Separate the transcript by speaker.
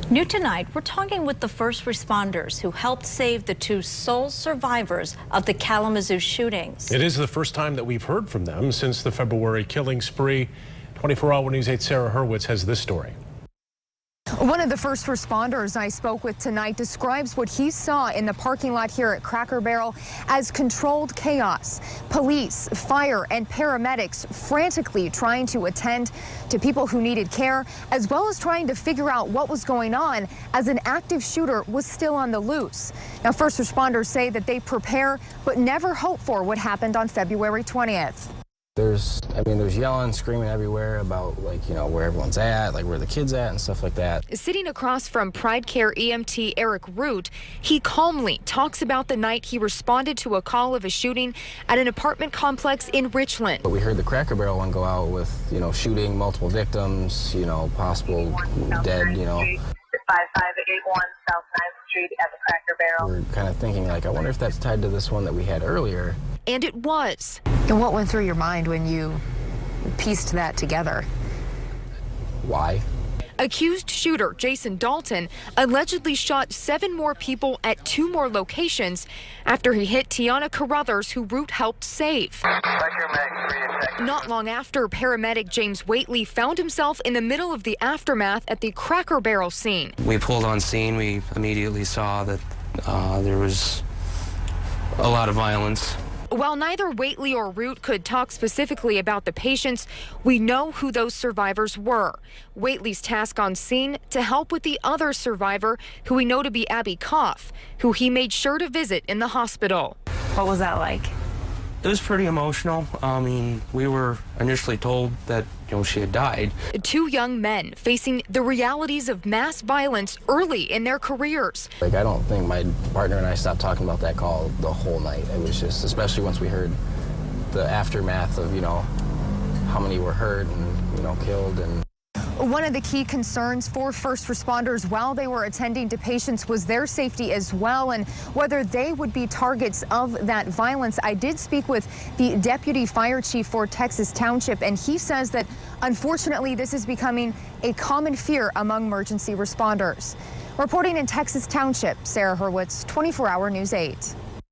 Speaker 1: New tonight, we're talking with the first responders who helped save the two sole survivors of the Kalamazoo shootings.
Speaker 2: It is the first time that we've heard from them since the February killing spree. 24-hour News 8's Sarah Hurwitz has this story.
Speaker 3: One of the first responders I spoke with tonight describes what he saw in the parking lot here at Cracker Barrel as controlled chaos. Police, fire, and paramedics frantically trying to attend to people who needed care, as well as trying to figure out what was going on as an active shooter was still on the loose. Now, first responders say that they prepare but never hope for what happened on February 20th.
Speaker 4: There's yelling, screaming everywhere about, where everyone's at, where the kids at and stuff like that.
Speaker 3: Sitting across from Pride Care EMT Eric Root, he calmly talks about the night he responded to a call of a shooting at an apartment complex in Richland.
Speaker 4: But we heard the Cracker Barrel one go out with, shooting, multiple victims, possible dead,
Speaker 5: 5581 South 9th Street at the Cracker Barrel.
Speaker 4: We're kind of thinking, I wonder if that's tied to this one that we had earlier.
Speaker 3: And it was.
Speaker 6: And what went through your mind when you pieced that together?
Speaker 4: Why?
Speaker 3: Accused shooter Jason Dalton allegedly shot 7 more people at 2 more locations after he hit Tiana Carruthers, who Root helped save. Not long after, paramedic James Waitley found himself in the middle of the aftermath at the Cracker Barrel scene.
Speaker 7: We pulled on scene. We immediately saw that there was a lot of violence.
Speaker 3: While neither Waitley or Root could talk specifically about the patients, we know who those survivors were. Waitley's task on scene to help with the other survivor, who we know to be Abbie Kopf, who he made sure to visit in the hospital.
Speaker 6: What was that like?
Speaker 7: It was pretty emotional. We were initially told that, she had died.
Speaker 3: 2 young men facing the realities of mass violence early in their careers.
Speaker 4: I don't think my partner and I stopped talking about that call the whole night. It was just, especially once we heard the aftermath of, how many were hurt and, killed. And
Speaker 3: one of the key concerns for first responders while they were attending to patients was their safety as well, and whether they would be targets of that violence. I did speak with the deputy fire chief for Texas Township, and he says that unfortunately this is becoming a common fear among emergency responders. Reporting in Texas Township, Sarah Hurwitz, 24-hour News 8.